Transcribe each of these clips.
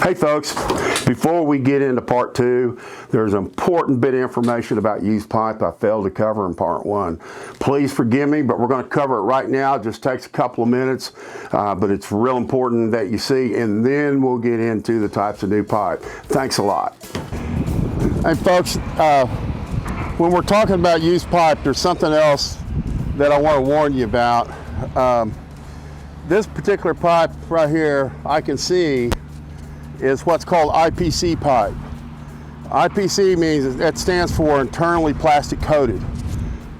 Hey folks, before we get into part two, there's an important bit of information about used pipe I failed to cover in part one. Please forgive me, but we're going to cover it right now. It just takes a couple of minutes, but it's real important that you see, and then we'll get into the types of new pipe. Thanks a lot. Hey folks, when we're talking about used pipe, there's something else that I want to warn you about. This particular pipe right here, I can see, is what's called IPC pipe. IPC means that stands for internally plastic coated.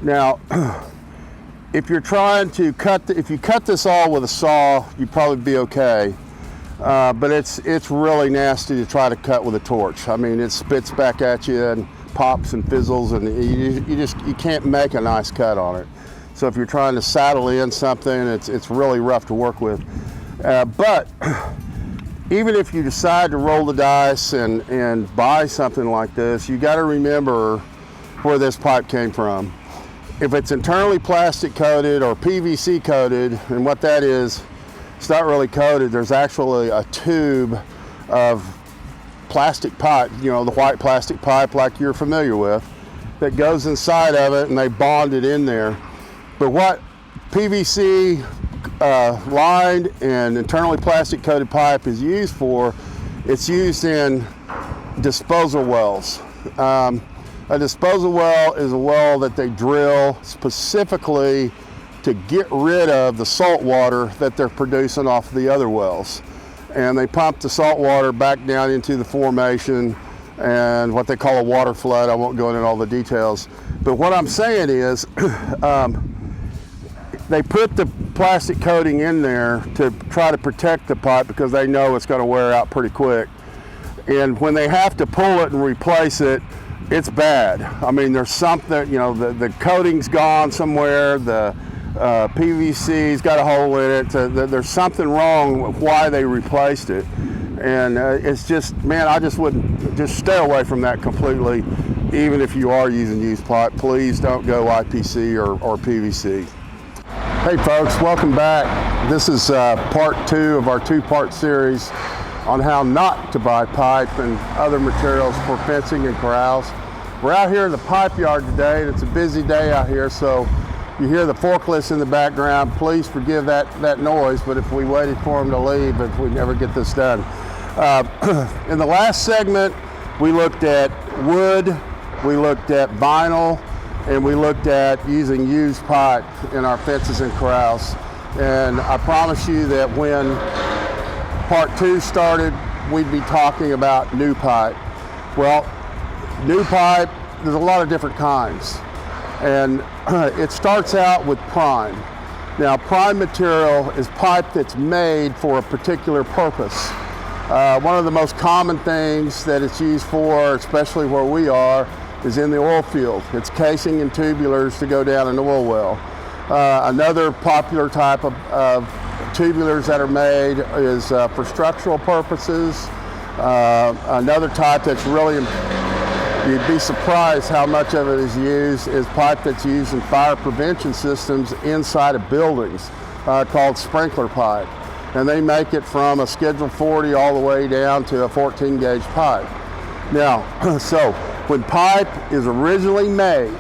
Now, if you're trying to if you cut this all with a saw, you'd probably be okay. But it's really nasty to try to cut with a torch. I mean, it spits back at you and pops and fizzles, and you can't make a nice cut on it. So if you're trying to saddle in something, it's really rough to work with. But even if you decide to roll the dice and buy something like this, you got to remember where this pipe came from. If it's internally plastic coated or PVC coated, and what that is, it's not really coated. There's actually a tube of plastic pipe, you know, the white plastic pipe like you're familiar with, that goes inside of it, and they bond it in there. But what PVC lined and internally plastic coated pipe is used for, it's used in disposal wells. A disposal well is a well that they drill specifically to get rid of the salt water that they're producing off the other wells. And they pump the salt water back down into the formation and what they call a water flood. I won't go into all the details. But what I'm saying is, they put the plastic coating in there to try to protect the pipe because they know it's going to wear out pretty quick. And when they have to pull it and replace it, it's bad. I mean, there's something, you know, the coating's gone somewhere, the PVC's got a hole in it, there's something wrong with why they replaced it. And it's just, man, I just wouldn't, just stay away from that completely. Even if you are using used pipe, please don't go IPC or PVC. Hey folks, welcome back. This is part two of our two-part series on how not to buy pipe and other materials for fencing and corrals. We're out here in the pipe yard today, and it's a busy day out here, so you hear the forklifts in the background. Please forgive that noise, but if we waited for them to leave, if we never get this done. In the last segment, we looked at wood, we looked at vinyl, and we looked at using used pipe in our fences and corrals. And I promise you that when part two started, we'd be talking about new pipe. Well, new pipe, there's a lot of different kinds. And it starts out with prime. Now, prime material is pipe that's made for a particular purpose. One of the most common things that it's used for, especially where we are, is in the oil field. It's casing and tubulars to go down an oil well. Another popular type of tubulars that are made is for structural purposes. Another type that's really, you'd be surprised how much of it is used, is pipe that's used in fire prevention systems inside of buildings, called sprinkler pipe. And they make it from a Schedule 40 all the way down to a 14 gauge pipe. Now, so when pipe is originally made,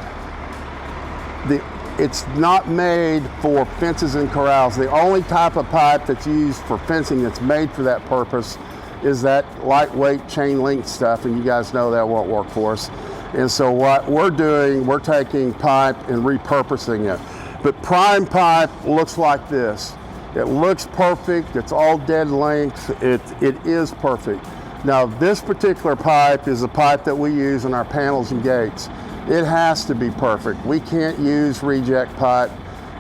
it's not made for fences and corrals. The only type of pipe that's used for fencing that's made for that purpose is that lightweight chain link stuff, and you guys know that won't work for us. And so what we're doing, we're taking pipe and repurposing it. But prime pipe looks like this. It looks perfect, it's all dead length, it is perfect. Now, this particular pipe is a pipe that we use in our panels and gates. It has to be perfect. We can't use reject pipe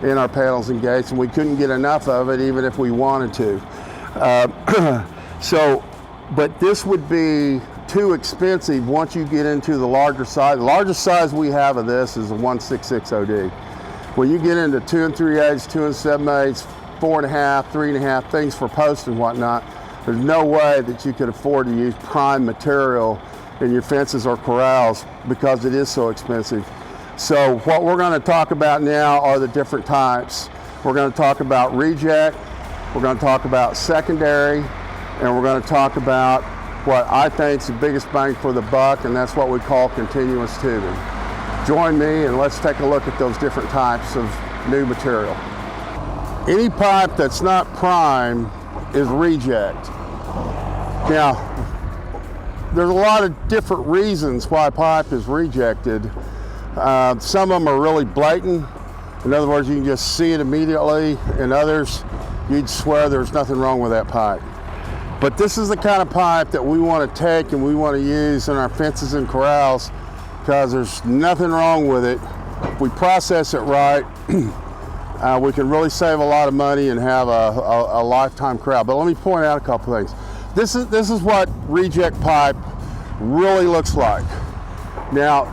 in our panels and gates, and we couldn't get enough of it even if we wanted to. But this would be too expensive once you get into the larger size. The largest size we have of this is a 166 OD. When you get into 2 3/8, 2 7/8, 4 1/2, 3 1/2, things for posts and whatnot, there's no way that you could afford to use prime material in your fences or corrals because it is so expensive. So what we're going to talk about now are the different types. We're going to talk about reject, we're going to talk about secondary, and we're going to talk about what I think is the biggest bang for the buck, and that's what we call continuous tubing. Join me and let's take a look at those different types of new material. Any pipe that's not prime is reject. Now, there's a lot of different reasons why pipe is rejected. Some of them are really blatant. In other words, you can just see it immediately, and others, you'd swear there's nothing wrong with that pipe. But this is the kind of pipe that we want to take and we want to use in our fences and corrals, because there's nothing wrong with it. If we process it right, we can really save a lot of money and have a lifetime corral. But let me point out a couple things. This is what reject pipe really looks like. Now,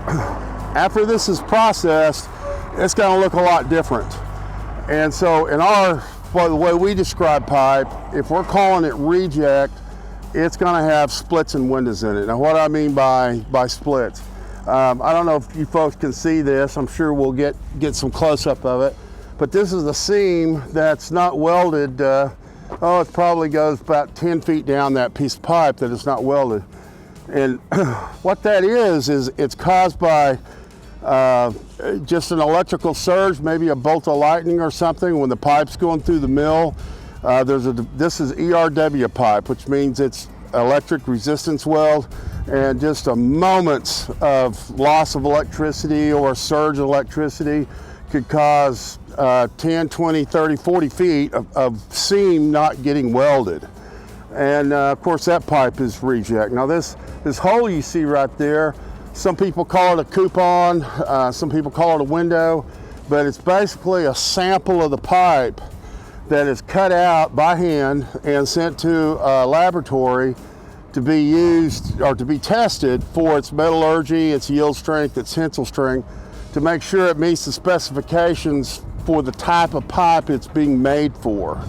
after this is processed, it's going to look a lot different. And so the way we describe pipe, if we're calling it reject, it's going to have splits and windows in it. Now, what I mean by splits, I don't know if you folks can see this. I'm sure we'll get some close-up of it. But this is a seam that's not welded. It probably goes about 10 feet down that piece of pipe that is not welded. And what that is it's caused by just an electrical surge, maybe a bolt of lightning or something when the pipe's going through the mill. This is ERW pipe, which means it's electric resistance weld, and just a moment of loss of electricity or a surge of electricity could cause 10, 20, 30, 40 feet of seam not getting welded. And of course that pipe is reject. Now this hole you see right there, some people call it a coupon, some people call it a window, but it's basically a sample of the pipe that is cut out by hand and sent to a laboratory to be used or to be tested for its metallurgy, its yield strength, its tensile strength, to make sure it meets the specifications for the type of pipe it's being made for.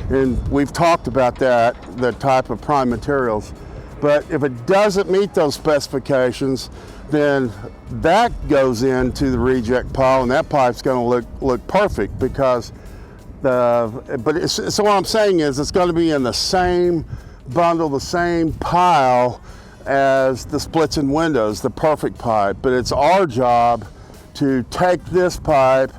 And we've talked about that, the type of prime materials. But if it doesn't meet those specifications, then that goes into the reject pile, and that pipe's going to look perfect because so what I'm saying is it's going to be in the same bundle, the same pile as the splits and windows, the perfect pipe. But it's our job to take this pipe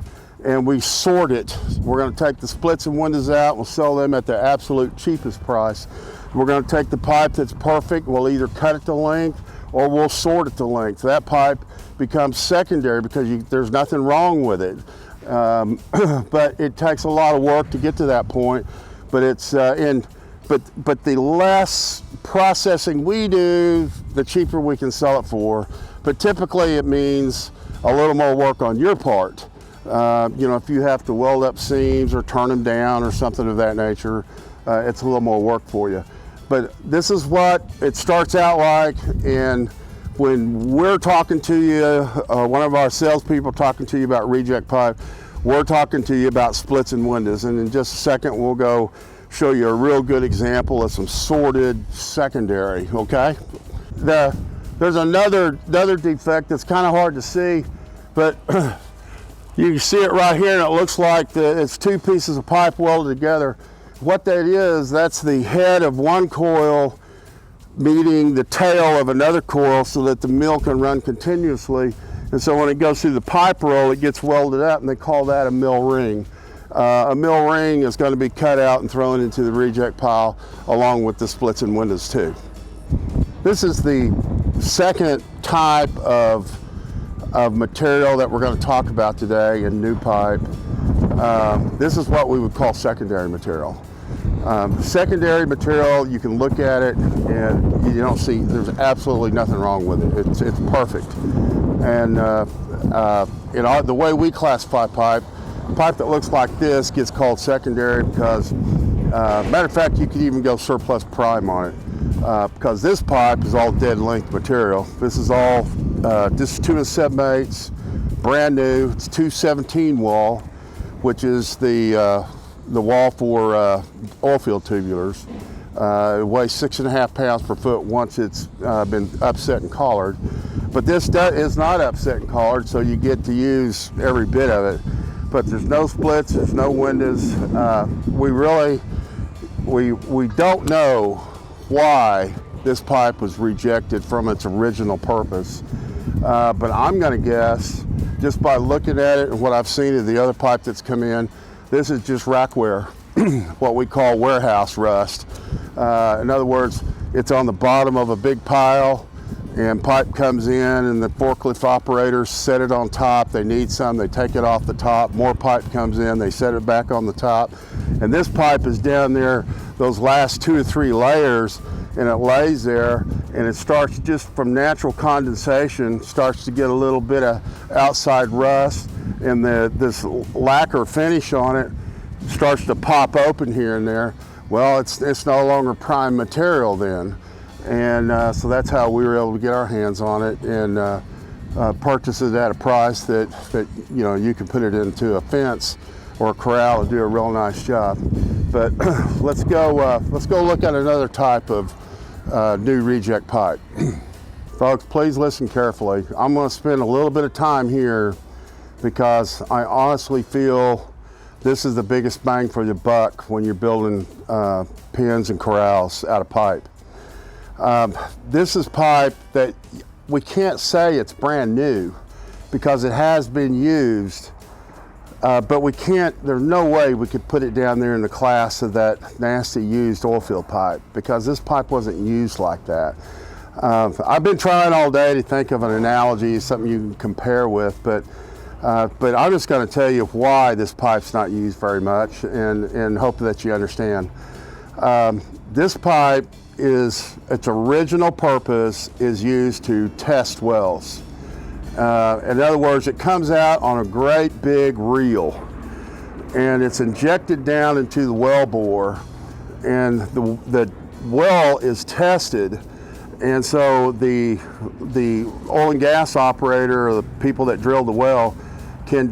and we sort it. We're going to take the splits and windows out, we'll sell them at the absolute cheapest price. We're going to take the pipe that's perfect, we'll either cut it to length or we'll sort it to length. That pipe becomes secondary because there's nothing wrong with it. But it takes a lot of work to get to that point. But but the less processing we do, the cheaper we can sell it for. But typically it means a little more work on your part. If you have to weld up seams or turn them down or something of that nature, it's a little more work for you. But this is what it starts out like, and when we're talking to you, one of our salespeople talking to you about reject pipe, we're talking to you about splits and windows. And in just a second, we'll go show you a real good example of some sorted secondary, okay? There's another defect that's kind of hard to see, but you can see it right here, and it looks like it's two pieces of pipe welded together. What that is, that's the head of one coil meeting the tail of another coil so that the mill can run continuously. And so when it goes through the pipe roll, it gets welded up, and they call that a mill ring. A mill ring is going to be cut out and thrown into the reject pile along with the splits and windows too. This is the second type of material that we're going to talk about today in new pipe. This is what we would call secondary material. Secondary material, you can look at it and you don't see, there's absolutely nothing wrong with it. It's perfect. And the way we classify pipe that looks like this gets called secondary because, matter of fact, you could even go surplus prime on it because this pipe is all dead length material. This is all, this is 2 7/8, brand new. It's 217 wall, which is the wall for oil field tubulars. It weighs 6.5 pounds per foot once it's been upset and collared. But this is not upset and collared, so you get to use every bit of it. But there's no splits, there's no windows. We don't know why this pipe was rejected from its original purpose. But I'm going to guess, just by looking at it and what I've seen of the other pipe that's come in, this is just rack wear, what we call warehouse rust. In other words, it's on the bottom of a big pile, and pipe comes in and the forklift operators set it on top. They need some, they take it off the top. More pipe comes in, they set it back on the top. And this pipe is down there, those last 2 or 3 layers, and it lays there, and it starts just from natural condensation, starts to get a little bit of outside rust, and this lacquer finish on it starts to pop open here and there. Well, it's no longer prime material then. And so that's how we were able to get our hands on it and purchase it at a price that you know, you can put it into a fence or a corral and do a real nice job. But let's go look at another type of new reject pipe. Folks, please listen carefully. I'm going to spend a little bit of time here because I honestly feel this is the biggest bang for your buck when you're building pens and corrals out of pipe. This is pipe that we can't say it's brand new because it has been used, but there's no way we could put it down there in the class of that nasty used oil field pipe because this pipe wasn't used like that. I've been trying all day to think of an analogy, something you can compare with, but I'm just going to tell you why this pipe's not used very much and hope that you understand. This pipe its original purpose is used to test wells. In other words, it comes out on a great big reel and it's injected down into the well bore, and the well is tested, and so the oil and gas operator or the people that drill the well can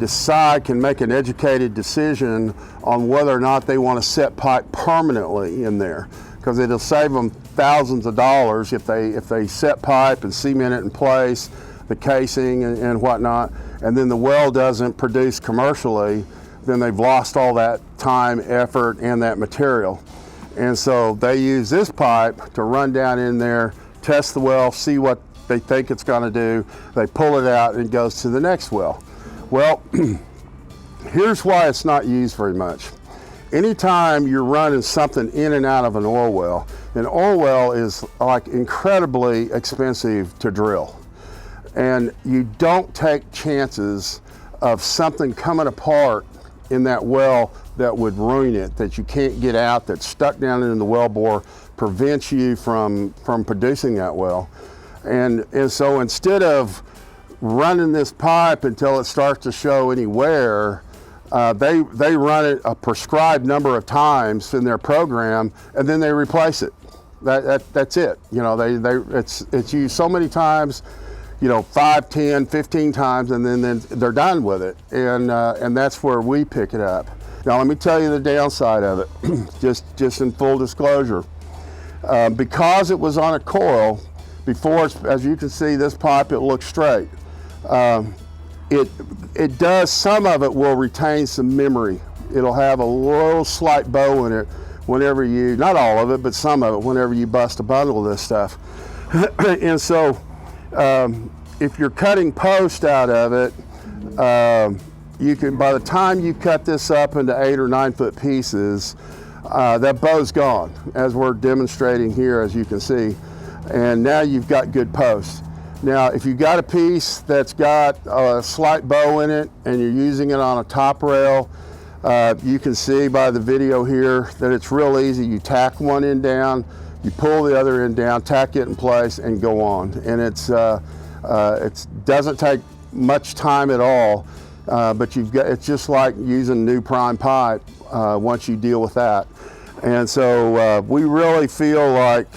make an educated decision on whether or not they want to set pipe permanently in there, because it'll save them thousands of dollars if they set pipe and cement it in place, the casing and whatnot, and then the well doesn't produce commercially, then they've lost all that time, effort, and that material. And so they use this pipe to run down in there, test the well, see what they think it's going to do, they pull it out and it goes to the next well. Well, here's why it's not used very much. Anytime you're running something in and out of an oil well is like incredibly expensive to drill. And you don't take chances of something coming apart in that well that would ruin it, that you can't get out, that's stuck down in the well bore, prevents you from producing that well. And so instead of running this pipe until it starts to show any wear, they run it a prescribed number of times in their program, and then they replace it. That's it. You know, it's used so many times, you know, 5, 10, 15 times, and then they're done with it. And that's where we pick it up. Now let me tell you the downside of it, just in full disclosure. Because it was on a coil, before, as you can see, this pipe, it looks straight. It does, some of it will retain some memory. It'll have a little slight bow in it whenever you, not all of it, but some of it, whenever you bust a bundle of this stuff. And so if you're cutting post out of it, you can, by the time you cut this up into 8 or 9 foot pieces, that bow's gone, as we're demonstrating here, as you can see. And now you've got good post. Now, if you've got a piece that's got a slight bow in it and you're using it on a top rail, you can see by the video here that it's real easy. You tack one end down, you pull the other end down, tack it in place, and go on. And it doesn't take much time at all, but it's just like using new prime pipe once you deal with that. And so we really feel like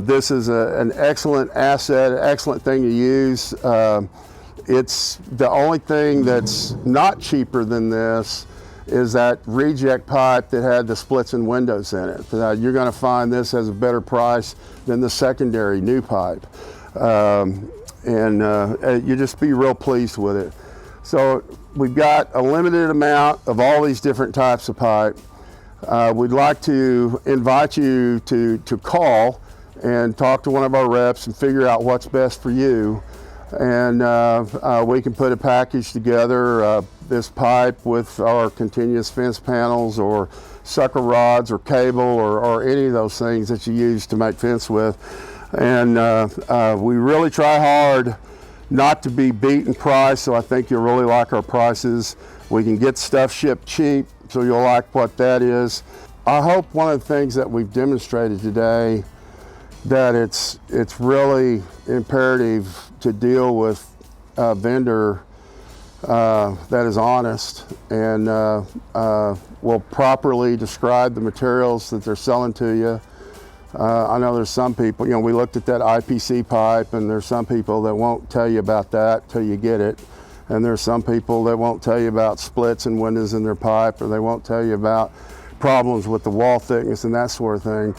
this is an excellent asset, an excellent thing to use. It's the only thing that's not cheaper than this is that reject pipe that had the splits and windows in it. You're going to find this has a better price than the secondary new pipe. You just be real pleased with it. So we've got a limited amount of all these different types of pipe. we'd like to invite you to call and talk to one of our reps and figure out what's best for you. And we can put a package together, this pipe with our continuous fence panels or sucker rods or cable or any of those things that you use to make fence with. And we really try hard not to be beat in price, so I think you'll really like our prices. We can get stuff shipped cheap, so you'll like what that is. I hope one of the things that we've demonstrated today, that it's really imperative to deal with a vendor that is honest and will properly describe the materials that they're selling to you. I know there's some people, we looked at that IPC pipe, and there's some people that won't tell you about that till you get it. And there's some people that won't tell you about splits and windows in their pipe, or they won't tell you about problems with the wall thickness and that sort of thing.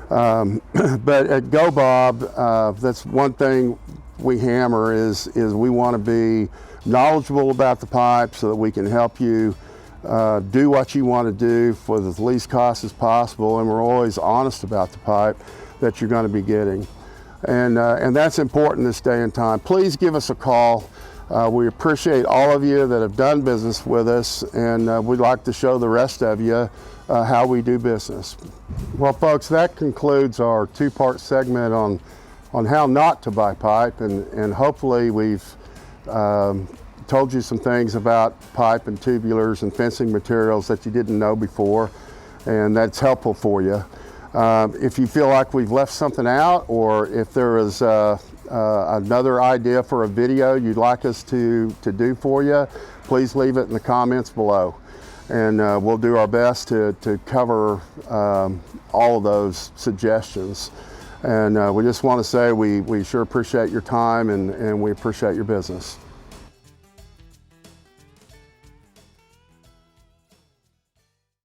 But at GoBob, that's one thing we hammer is we want to be knowledgeable about the pipe so that we can help you do what you want to do for the least cost as possible, and we're always honest about the pipe that you're going to be getting. And that's important this day and time. Please give us a call. We appreciate all of you that have done business with us, and we'd like to show the rest of you how we do business. Well, folks, that concludes our two-part segment on how not to buy pipe, and hopefully we've told you some things about pipe and tubulars and fencing materials that you didn't know before, and that's helpful for you. If you feel like we've left something out, or if there is another idea for a video you'd like us to do for you, please leave it in the comments below, and we'll do our best to cover all of those suggestions. And we just want to say we sure appreciate your time, and we appreciate your business.